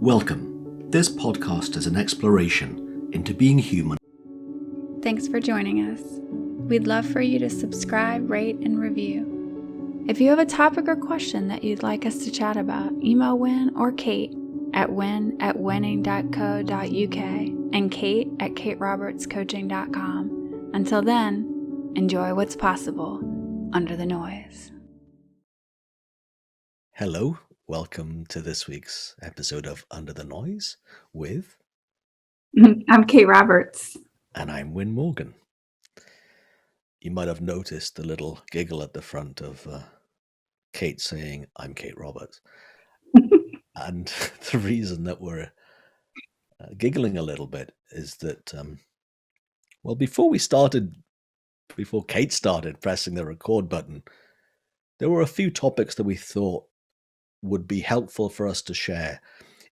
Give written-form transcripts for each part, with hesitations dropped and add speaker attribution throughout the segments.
Speaker 1: Welcome. This podcast is an exploration into being human.
Speaker 2: Thanks for joining us. We'd love for you to subscribe, rate, and review. If you have a topic or question that you'd like us to chat about, email Wyn or Kate at wyn@winning.co.uk and Kate at katerobertscoaching.com. Until then, enjoy what's possible under the noise.
Speaker 1: Hello, welcome to this week's episode of Under the Noise with...
Speaker 2: I'm Kate Roberts.
Speaker 1: And I'm Wyn Morgan. You might have noticed the little giggle at the front of Kate saying, I'm Kate Roberts. And the reason that we're giggling a little bit is that, before Kate started pressing the record button, there were a few topics that we thought would be helpful for us to share,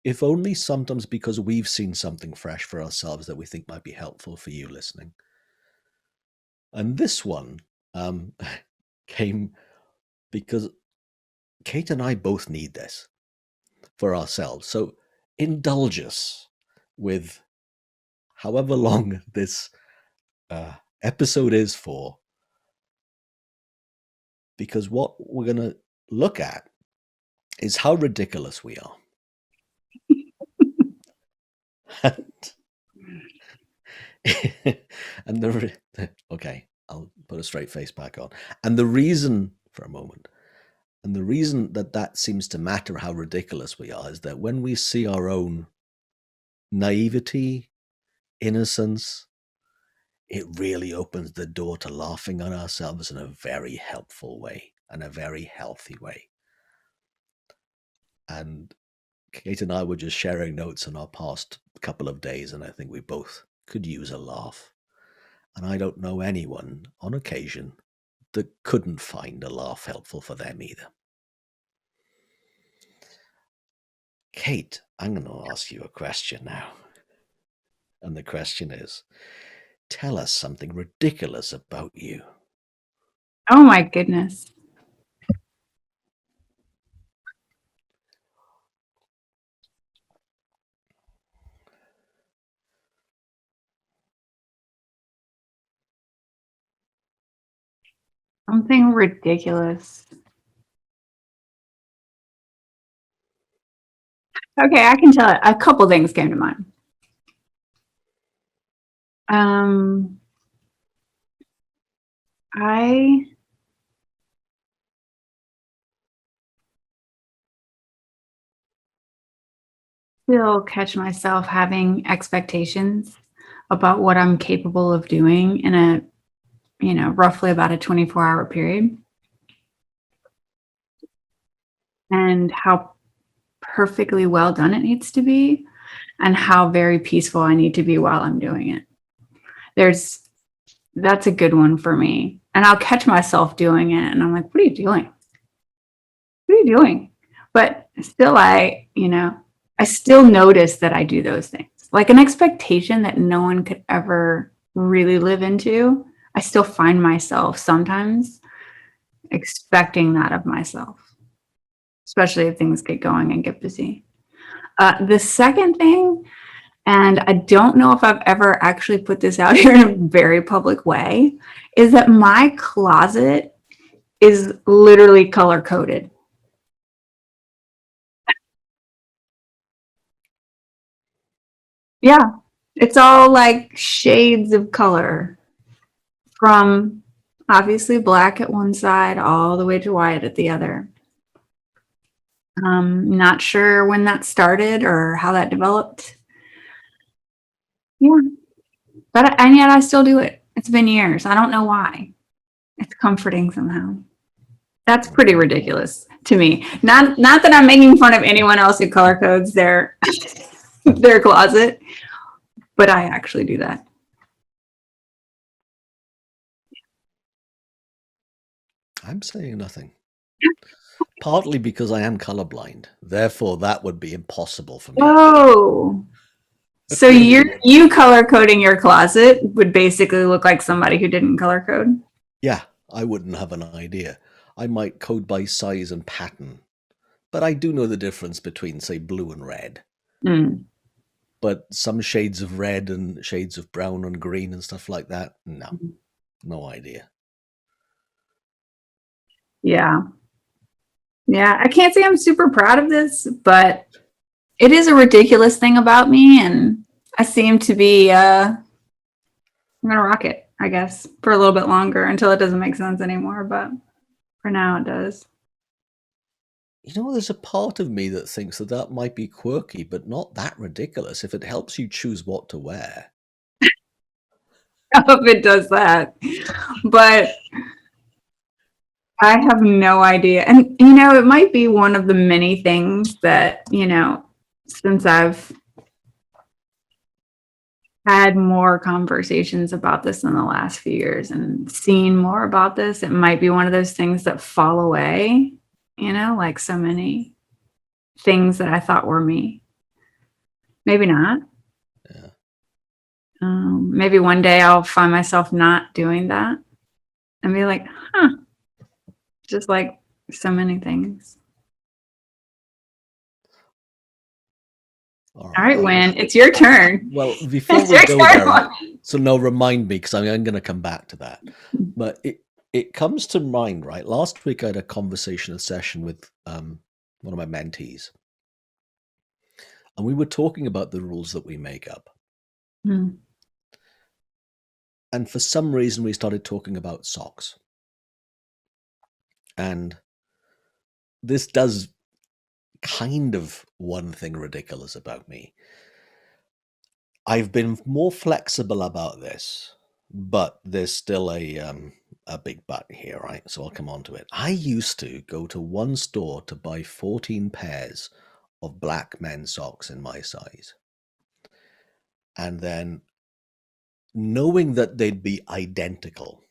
Speaker 1: if only sometimes because we've seen something fresh for ourselves that we think might be helpful for you listening. And this one came because Kate and I both need this for ourselves. So indulge us with however long this episode is for, because what we're going to look at is how ridiculous we are. Okay, I'll put a straight face back on. And the reason that seems to matter, how ridiculous we are, is that when we see our own naivety, innocence, it really opens the door to laughing on ourselves in a very helpful way and a very healthy way. And Kate and I were just sharing notes on our past couple of days, and I think we both could use a laugh. And I don't know anyone on occasion that couldn't find a laugh helpful for them either. Kate, I'm going to ask you a question now. And the question is, tell us something ridiculous about you.
Speaker 2: Oh my goodness. Something ridiculous. Okay, I can tell a couple things came to mind. I still catch myself having expectations about what I'm capable of doing in a, roughly about a 24-hour period, and how perfectly well done it needs to be, and how very peaceful I need to be while I'm doing it. That's a good one for me. And I'll catch myself doing it and I'm like, what are you doing? What are you doing? But still, I still notice that I do those things. Like an expectation that no one could ever really live into. I still find myself sometimes expecting that of myself, especially if things get going and get busy. The second thing, and I don't know if I've ever actually put this out here in a very public way, is that my closet is literally color-coded. Yeah, it's all like shades of color, from obviously black at one side all the way to white at the other. Not sure when that started or how that developed. Yeah, and yet I still do it. It's been years. I don't know why. It's comforting somehow. That's pretty ridiculous to me. Not that I'm making fun of anyone else who color codes their closet, but I actually do that.
Speaker 1: I'm saying nothing. Partly because I am colorblind. Therefore, that would be impossible for me.
Speaker 2: Oh. So you color coding your closet would basically look like somebody who didn't color code?
Speaker 1: Yeah, I wouldn't have an idea. I might code by size and pattern, but I do know the difference between, say, blue and red.
Speaker 2: Mm.
Speaker 1: But some shades of red and shades of brown and green and stuff like that, no idea.
Speaker 2: Yeah. Yeah. I can't say I'm super proud of this, but it is a ridiculous thing about me. And I seem to be, I'm going to rock it, I guess, for a little bit longer until it doesn't make sense anymore. But for now, it does.
Speaker 1: You know, there's a part of me that thinks that that might be quirky, but not that ridiculous if it helps you choose what to wear.
Speaker 2: I hope it does that. But I have no idea. And, it might be one of the many things that, since I've had more conversations about this in the last few years and seen more about this, it might be one of those things that fall away, like so many things that I thought were me. Maybe not.
Speaker 1: Yeah.
Speaker 2: Maybe one day I'll find myself not doing that and be like, just like so many things. All right, Wyn, it's your turn.
Speaker 1: Well, before we go there, so no, remind me, because I'm going to come back to that. But it comes to mind, right? Last week I had a conversation, a session with one of my mentees. And we were talking about the rules that we make up.
Speaker 2: Mm.
Speaker 1: And for some reason, we started talking about socks. And this does kind of one thing ridiculous about me. I've been more flexible about this, but there's still a big but here, right? So I'll come on to it. I used to go to one store to buy 14 pairs of black men's socks in my size. And then knowing that they'd be identical,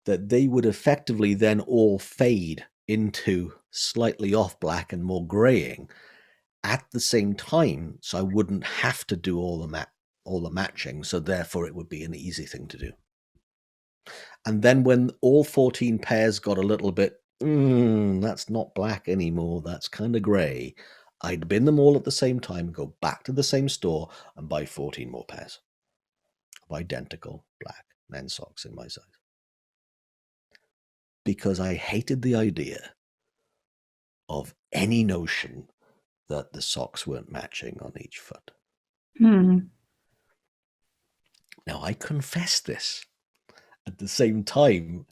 Speaker 1: that they would effectively then all fade into slightly off black and more graying at the same time, so I wouldn't have to do all the matching, so therefore it would be an easy thing to do. And then when all 14 pairs got a little bit, that's not black anymore, that's kind of gray, I'd bin them all at the same time, go back to the same store and buy 14 more pairs of identical black men's socks in my size. Because I hated the idea of any notion that the socks weren't matching on each foot. Now, I confess this. At the same time,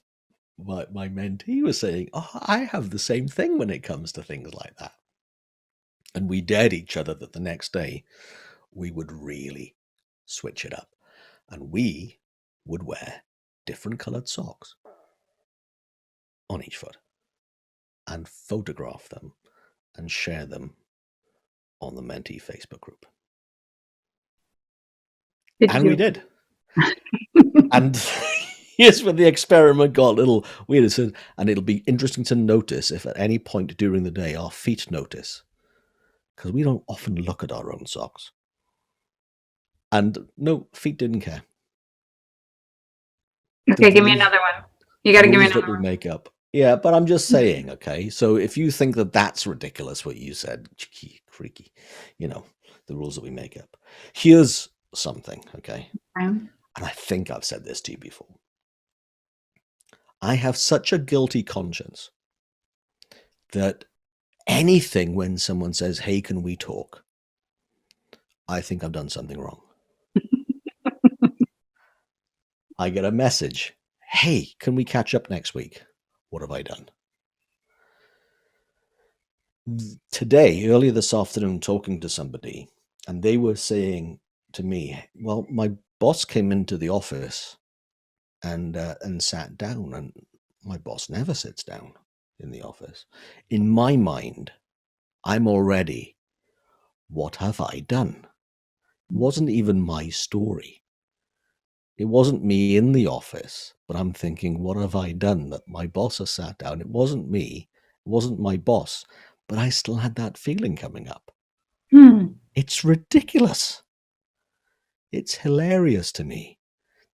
Speaker 1: my mentee was saying, I have the same thing when it comes to things like that. And we dared each other that the next day we would really switch it up. And we would wear different colored socks on each foot and photograph them and share them on the mentee Facebook group. And we did. And here's where the experiment got a little weird. And it'll be interesting to notice if at any point during the day our feet notice, because we don't often look at our own socks. And no, feet didn't care.
Speaker 2: Okay, give me another one. You got to give me another
Speaker 1: one. That we make up. Yeah, but I'm just saying, okay? So if you think that that's ridiculous, what you said, freaky, the rules that we make up. Here's something, okay? And I think I've said this to you before. I have such a guilty conscience that anything when someone says, hey, can we talk? I think I've done something wrong. I get a message. Hey, can we catch up next week? What have I done? Today, earlier this afternoon, talking to somebody, and they were saying to me, well, my boss came into the office and sat down, and my boss never sits down in the office. In my mind, I'm already, what have I done? It wasn't even my story. It wasn't me in the office, but I'm thinking, what have I done that my boss has sat down? It wasn't me. It wasn't my boss, but I still had that feeling coming up. It's ridiculous. It's hilarious to me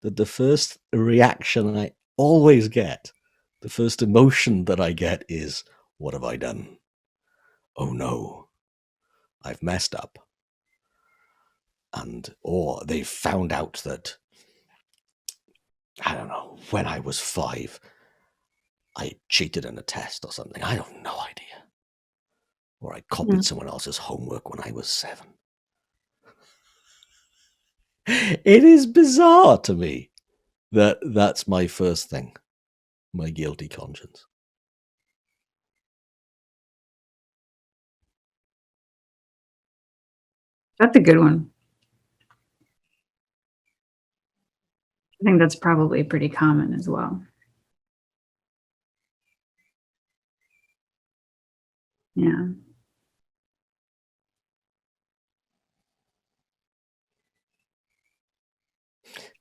Speaker 1: that the first reaction I always get, the first emotion that I get is, what have I done? Oh no, I've messed up, or they've found out that, I don't know, when I was 5, I cheated in a test or something. I have no idea. Or I copied someone else's homework when I was 7. It is bizarre to me that that's my first thing, my guilty conscience.
Speaker 2: That's a good one. I think that's probably pretty common as well. Yeah.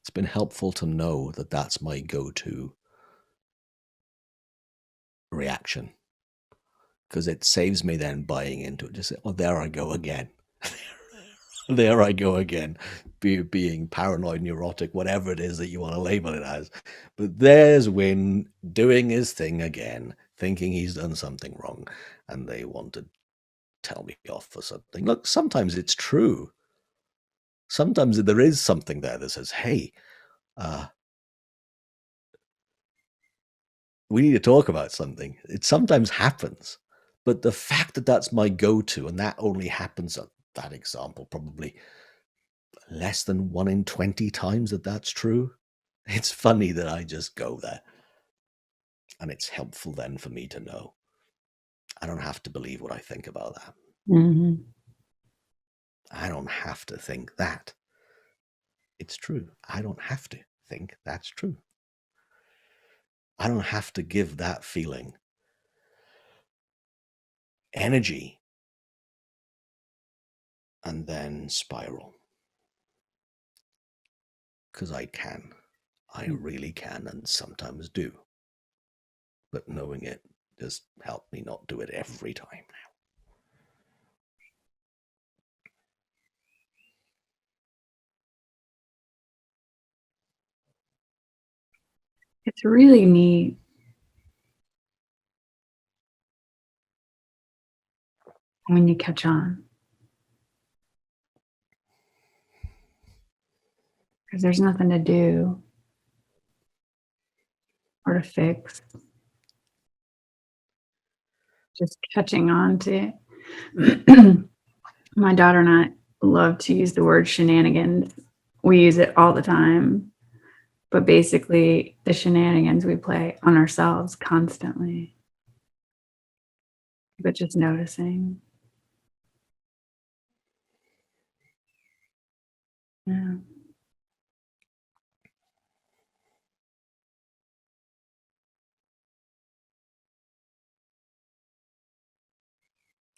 Speaker 1: It's been helpful to know that that's my go-to reaction, because it saves me then buying into it. Just say, oh, there I go again. There I go again, being paranoid, neurotic, whatever it is that you want to label it as. But there's Wyn doing his thing again, thinking he's done something wrong, and they want to tell me off for something. Look, sometimes it's true. Sometimes there is something there that says, hey, we need to talk about something. It sometimes happens. But the fact that that's my go-to, and that only happens at that example, probably less than 1 in 20 times that that's true. It's funny that I just go there. And it's helpful then for me to know. I don't have to believe what I think about that.
Speaker 2: Mm-hmm.
Speaker 1: I don't have to think that. It's true. I don't have to think that's true. I don't have to give that feeling energy and then spiral. Because I can. I really can, and sometimes do. But knowing it just helped me not do it every time now.
Speaker 2: It's really neat. When you catch on. Because there's nothing to do or to fix. Just catching on to it. My daughter and I love to use the word shenanigans. We use it all the time. But basically, the shenanigans we play on ourselves constantly. But just noticing. Yeah.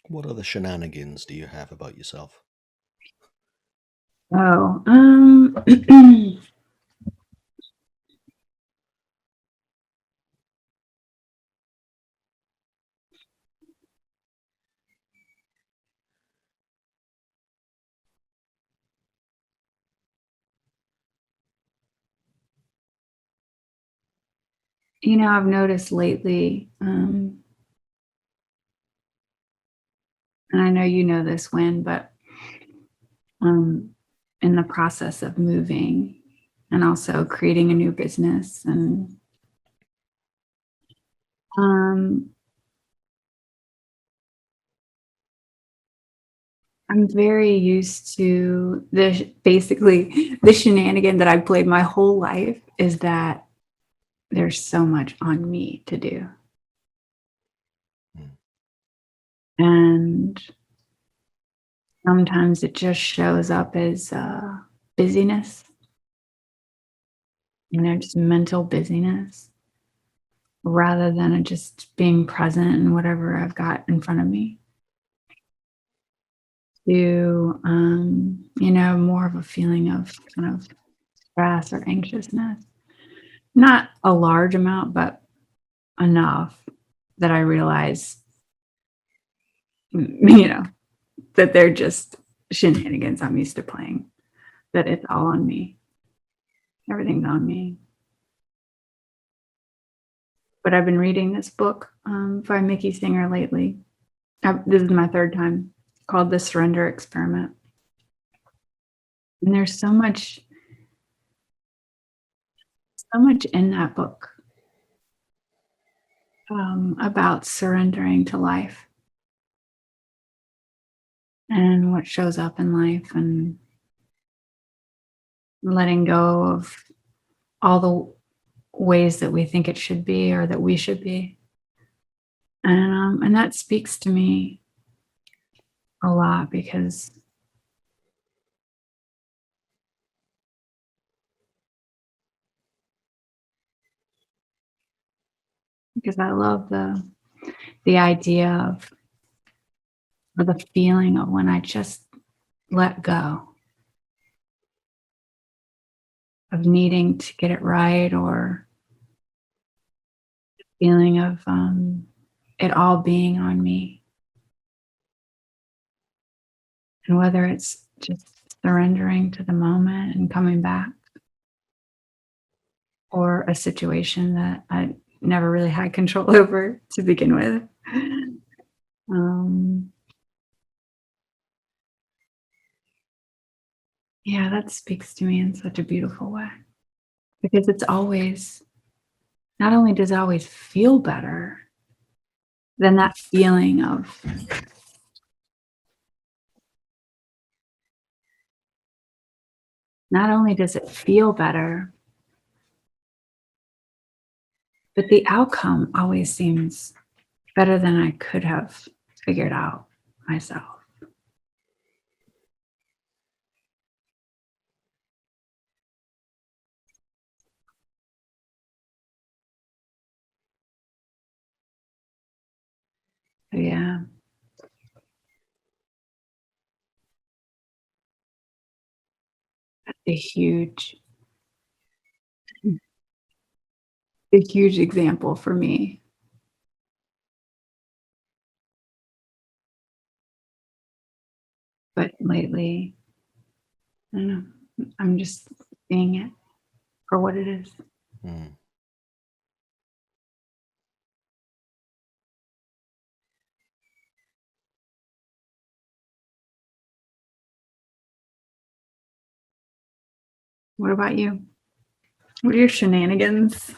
Speaker 1: What other shenanigans do you have about yourself?
Speaker 2: Oh, I've noticed lately, and I know you know this, Wyn, but in the process of moving and also creating a new business, and I'm very used to basically the shenanigan that I've played my whole life is that there's so much on me to do. And sometimes it just shows up as busyness, just mental busyness, rather than just being present in whatever I've got in front of me. To, more of a feeling of kind of stress or anxiousness. Not a large amount, but enough that I realize, that they're just shenanigans I'm used to playing, that it's all on me. Everything's on me. But I've been reading this book by Mickey Singer lately. This is my 3rd time, called The Surrender Experiment. And there's so much in that book about surrendering to life and what shows up in life and letting go of all the ways that we think it should be or that we should be. And that speaks to me a lot because I love the idea of, or the feeling of when I just let go of needing to get it right, or feeling of it all being on me. And whether it's just surrendering to the moment and coming back, or a situation that I never really had control over to begin with. Yeah, that speaks to me in such a beautiful way, because it's always, not only does it always feel better than that feeling of not only does it feel better, but the outcome always seems better than I could have figured out myself. So yeah. That's a huge example for me. But lately, I don't know, I'm just seeing it for what it is.
Speaker 1: Mm.
Speaker 2: What about you? What are your shenanigans?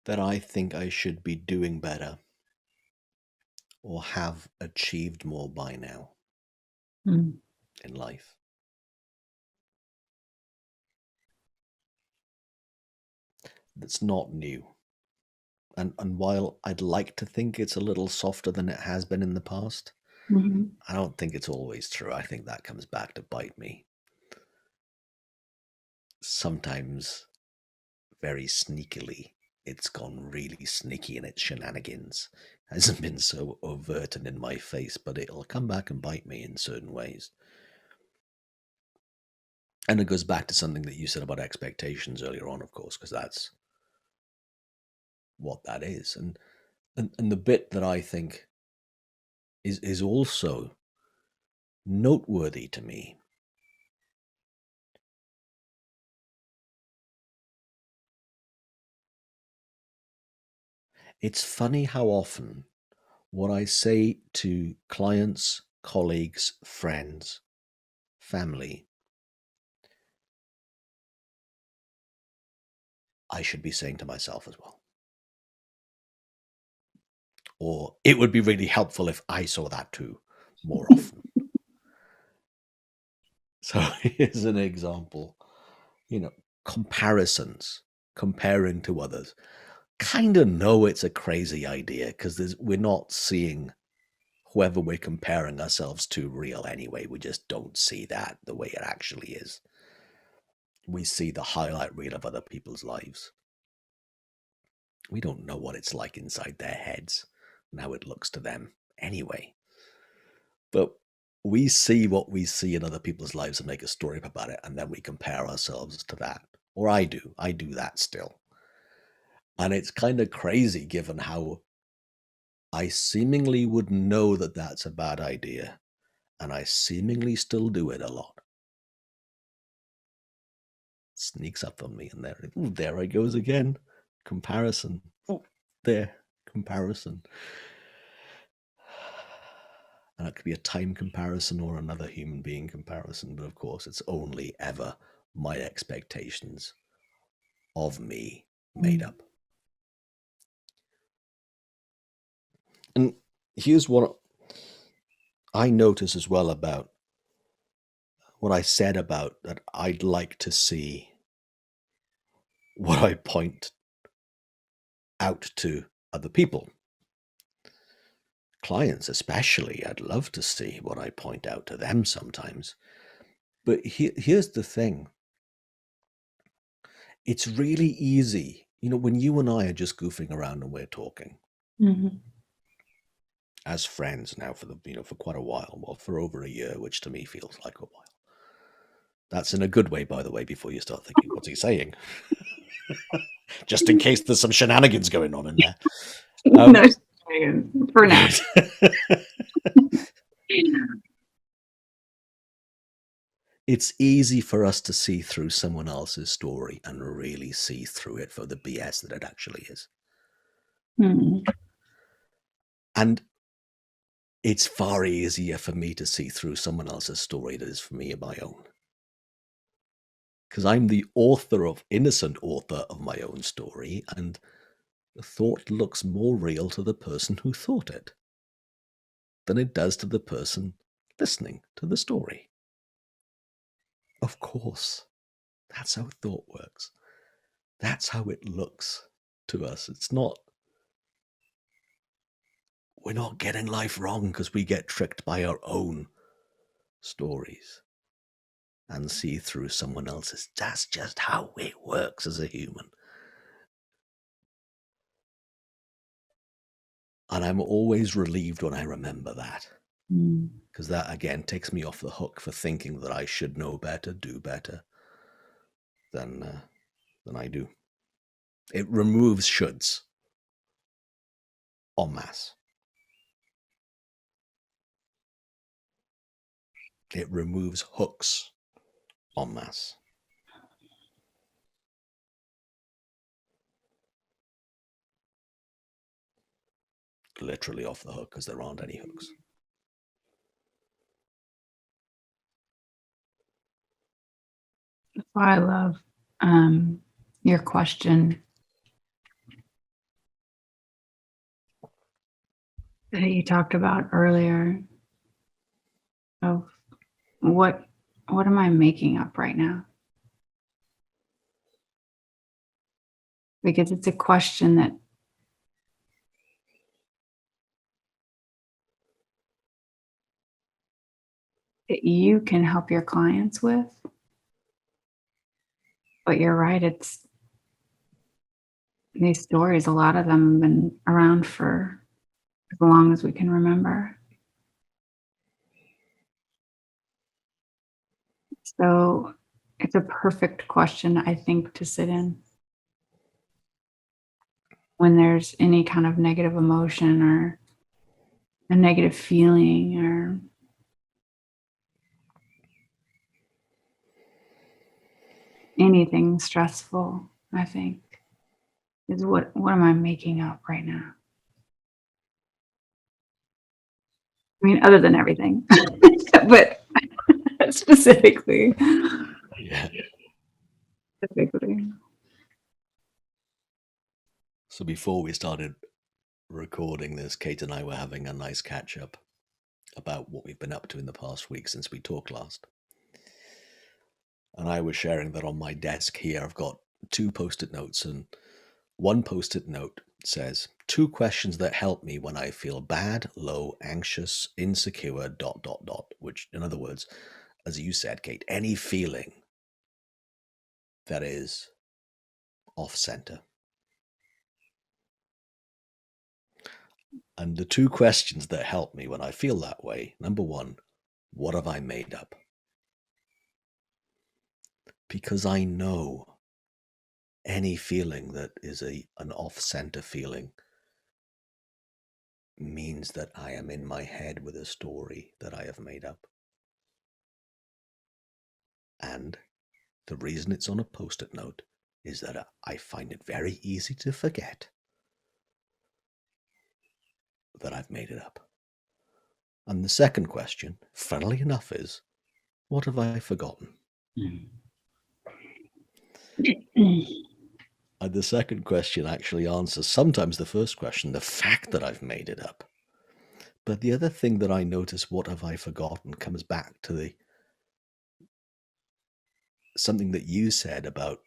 Speaker 1: That I think I should be doing better or have achieved more by now
Speaker 2: Mm.
Speaker 1: in life. That's not new. And while I'd like to think it's a little softer than it has been in the past,
Speaker 2: Mhm.
Speaker 1: I don't think it's always true. I think that comes back to bite me. Sometimes, very sneakily, it's gone really sneaky in its shenanigans. It hasn't been so overt and in my face, but it'll come back and bite me in certain ways. And it goes back to something that you said about expectations earlier on, of course, because that's what that is. And the bit that I think is also noteworthy to me, it's funny how often what I say to clients, colleagues, friends, family, I should be saying to myself as well. Or it would be really helpful if I saw that too more often. So here's an example. Comparisons, comparing to others. Kind of know it's a crazy idea because we're not seeing whoever we're comparing ourselves to real anyway. We just don't see that the way it actually is. We see the highlight reel of other people's lives. We don't know what it's like inside their heads and how it looks to them anyway. But we see what we see in other people's lives and make a story up about it, and then we compare ourselves to that. Or I do. I do that still. And it's kind of crazy given how I seemingly would know that that's a bad idea, and I seemingly still do it a lot. Sneaks up on me, and there it goes again. Comparison. There. Comparison. And it could be a time comparison or another human being comparison, but of course it's only ever my expectations of me made up. And here's what I notice as well about what I said about that I'd like to see what I point out to other people. Clients especially, I'd love to see what I point out to them sometimes. But here's the thing. It's really easy, when you and I are just goofing around and we're talking as friends now for quite a while, well, for over a year, which to me feels like a while. That's in a good way, by the way, before you start thinking, what's he saying? Just in case there's some shenanigans going on in there.
Speaker 2: No shenanigans for now.
Speaker 1: It's easy for us to see through someone else's story and really see through it for the BS that it actually is. And it's far easier for me to see through someone else's story than it is for me in my own. Because I'm the innocent author of my own story, and the thought looks more real to the person who thought it than it does to the person listening to the story. Of course, that's how thought works. That's how it looks to us. We're not getting life wrong because we get tricked by our own stories and see through someone else's. That's just how it works as a human. And I'm always relieved when I remember that. Because that, again, takes me off the hook for thinking that I should know better, do better than I do. It removes shoulds en masse. It removes hooks en masse. Literally off the hook because there aren't any hooks.
Speaker 2: That's why I love your question that you talked about earlier of what am I making up right now? Because it's a question that you can help your clients with. But you're right, it's these stories, a lot of them have been around for as long as we can remember. So it's a perfect question, I think, to sit in when there's any kind of negative emotion or a negative feeling or anything stressful, I think, is what am I making up right now? I mean, other than everything, but specifically.
Speaker 1: Yeah.
Speaker 2: Specifically.
Speaker 1: So before we started recording this, Kate and I were having a nice catch up about what we've been up to in the past week since we talked last. And I was sharing that on my desk here, I've got 2 post-it notes, and one post-it note says, 2 questions that help me when I feel bad, low, anxious, insecure, ... which, in other words, as you said, Kate, any feeling that is off-center. And the 2 questions that help me when I feel that way, number 1, what have I made up? Because I know any feeling that is an off-center feeling means that I am in my head with a story that I have made up. And the reason it's on a post-it note is that I find it very easy to forget that I've made it up. And the second question, funnily enough, is, what have I forgotten? And the second question actually answers sometimes the first question, the fact that I've made it up. But the other thing that I notice, what have I forgotten, comes back to something that you said about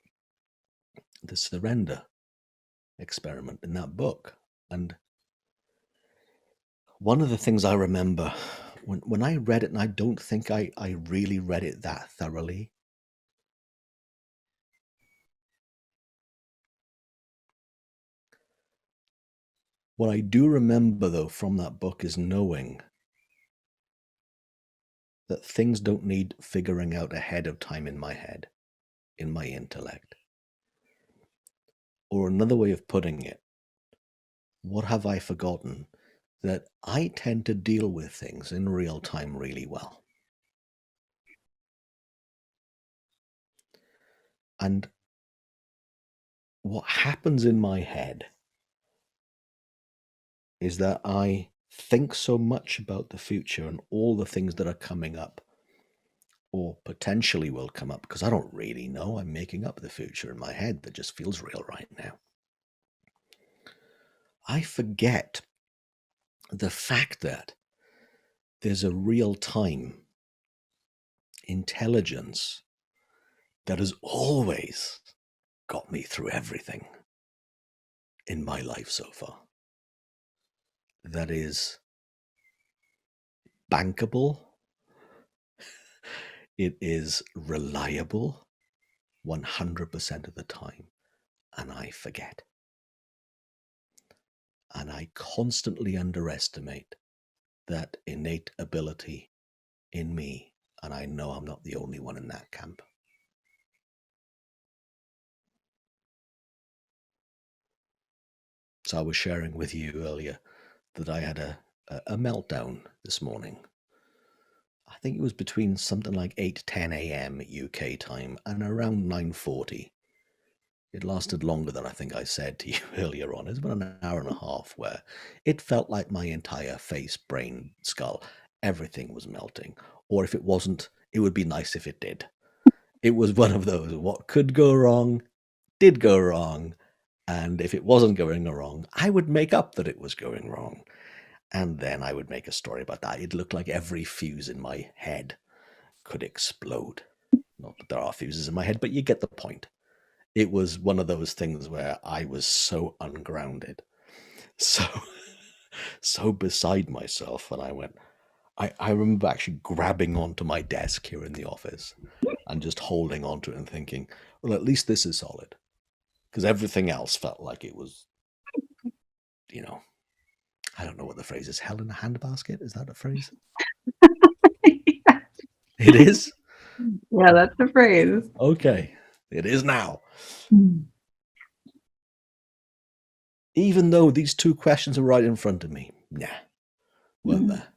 Speaker 1: the surrender experiment in that book. And one of the things I remember when I read it, and I don't think I really read it that thoroughly, what I do remember, though, from that book is knowing that things don't need figuring out ahead of time in my head, in my intellect. Or another way of putting it, what have I forgotten? That I tend to deal with things in real time really well. And what happens in my head is that I think so much about the future and all the things that are coming up or potentially will come up, because I don't really know. I'm making up the future in my head that just feels real right now. I forget the fact that there's a real-time intelligence that has always got me through everything in my life so far. That is bankable. It is reliable 100% of the time, and I forget. And I constantly underestimate that innate ability in me, and I know I'm not the only one in that camp. So I was sharing with you earlier that I had a meltdown this morning. I think it was between something like 8:10 a.m. UK time and around 9:40. It lasted longer than I think I said to you earlier on. It was about an hour and a half where it felt like my entire face, brain, skull, everything was melting. Or if it wasn't, it would be nice if it did. It was one of those, what could go wrong, did go wrong. And if it wasn't going wrong, I would make up that it was going wrong. And then I would make a story about that. It looked like every fuse in my head could explode. Not that there are fuses in my head, but you get the point. It was one of those things where I was so ungrounded, so beside myself. And I went, I remember actually grabbing onto my desk here in the office and just holding onto it and thinking, well, at least this is solid. Because everything else felt like it was, I don't know what the phrase is. Hell in a handbasket? Is that a phrase?
Speaker 2: Yeah.
Speaker 1: It is?
Speaker 2: Yeah, that's the phrase.
Speaker 1: Okay. It is now. Even though these two questions are right in front of me. Nah, weren't there.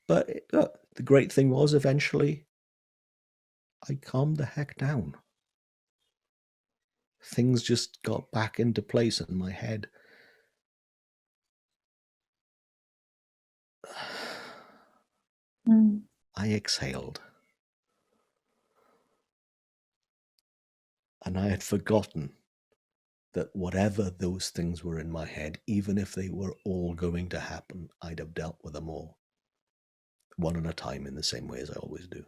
Speaker 1: But the great thing was eventually I calmed the heck down. Things just got back into place in my head. I exhaled. And I had forgotten that whatever those things were in my head, even if they were all going to happen, I'd have dealt with them all, one at a time, in the same way as I always do.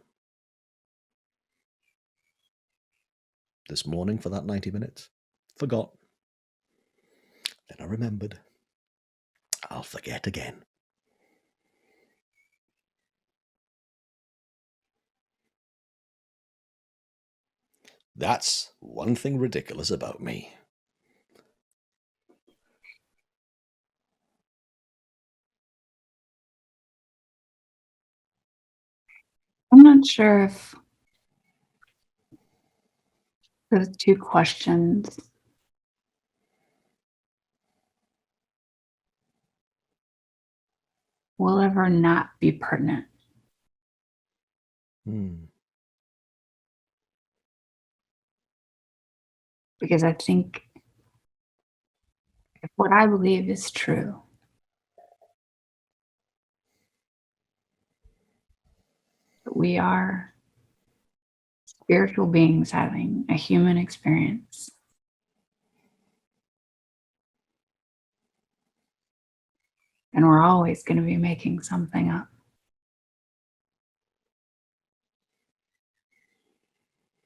Speaker 1: This morning, for that 90 minutes, forgot. Then I remembered. I'll forget again. That's one thing ridiculous about me.
Speaker 2: I'm not sure if those two questions will ever not be pertinent. Because I think if what I believe is true, that we are spiritual beings having a human experience, and we're always going to be making something up.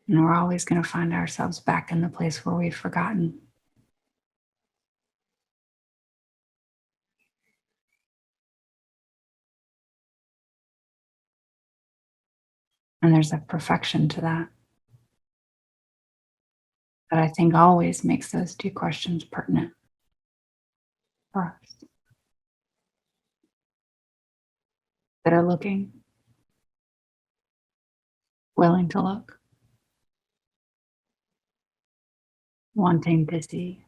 Speaker 2: And we're always going to find ourselves back in the place where we've forgotten. And there's a perfection to that I think always makes those two questions pertinent for us that are looking, willing to look, wanting to see.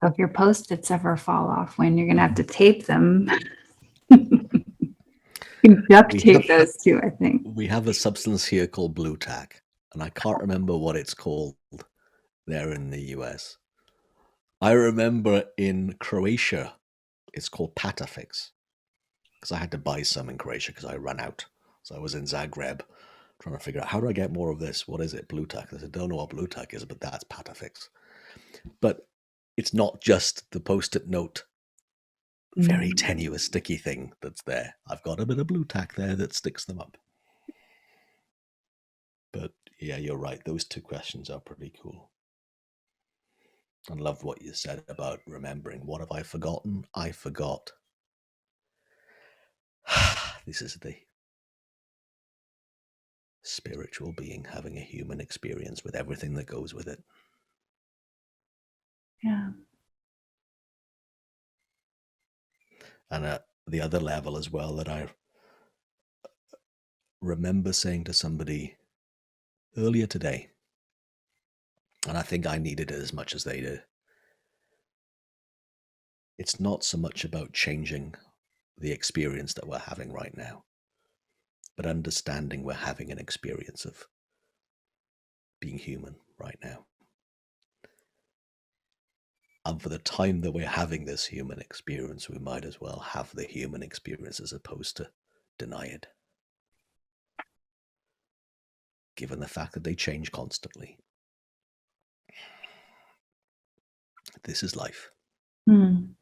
Speaker 2: So if your Post-its ever fall off, when you're going to have to tape them, you can duct tape those too, I think.
Speaker 1: We have a substance here called blue tack, and I can't remember what it's called there in the US. I remember in Croatia, it's called Patafix, because I had to buy some in Croatia because I ran out. So I was in Zagreb trying to figure out, how do I get more of this? What is it? Blue tack. I said, don't know what blue tack is, but that's Patafix. But it's not just the Post-it note, very tenuous, sticky thing that's there. I've got a bit of blue tack there that sticks them up. But yeah, you're right. Those two questions are pretty cool. I loved what you said about remembering. What have I forgotten? I forgot. This is the spiritual being having a human experience with everything that goes with it.
Speaker 2: Yeah.
Speaker 1: And at the other level as well, that I remember saying to somebody earlier today, and I think I needed it as much as they did, it's not so much about changing the experience that we're having right now, but understanding we're having an experience of being human right now. And for the time that we're having this human experience, we might as well have the human experience as opposed to deny it. Given the fact that they change constantly. This is life.
Speaker 2: Mm.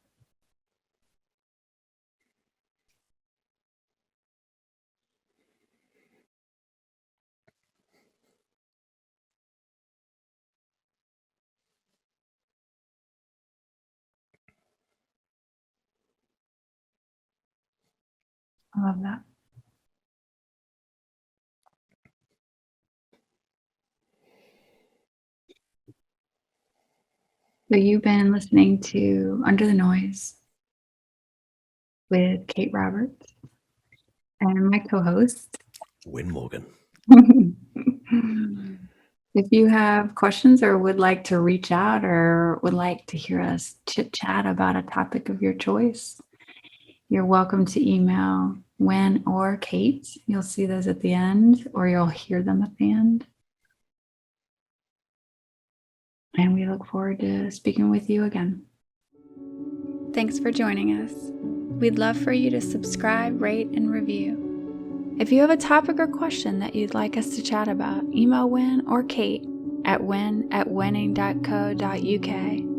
Speaker 2: I love that. So you've been listening to Under the Noise with Kate Roberts and my co-host,
Speaker 1: Wyn Morgan.
Speaker 2: If you have questions or would like to reach out or would like to hear us chit chat about a topic of your choice, you're welcome to email Wyn or Kate. You'll see those at the end, or you'll hear them at the end. And we look forward to speaking with you again.
Speaker 3: Thanks for joining us. We'd love for you to subscribe, rate, and review. If you have a topic or question that you'd like us to chat about, email Wyn or Kate at wyn@winning.co.uk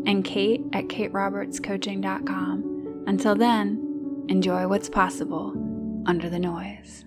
Speaker 3: and Kate at katerobertscoaching.com. Until then, enjoy what's possible under the noise.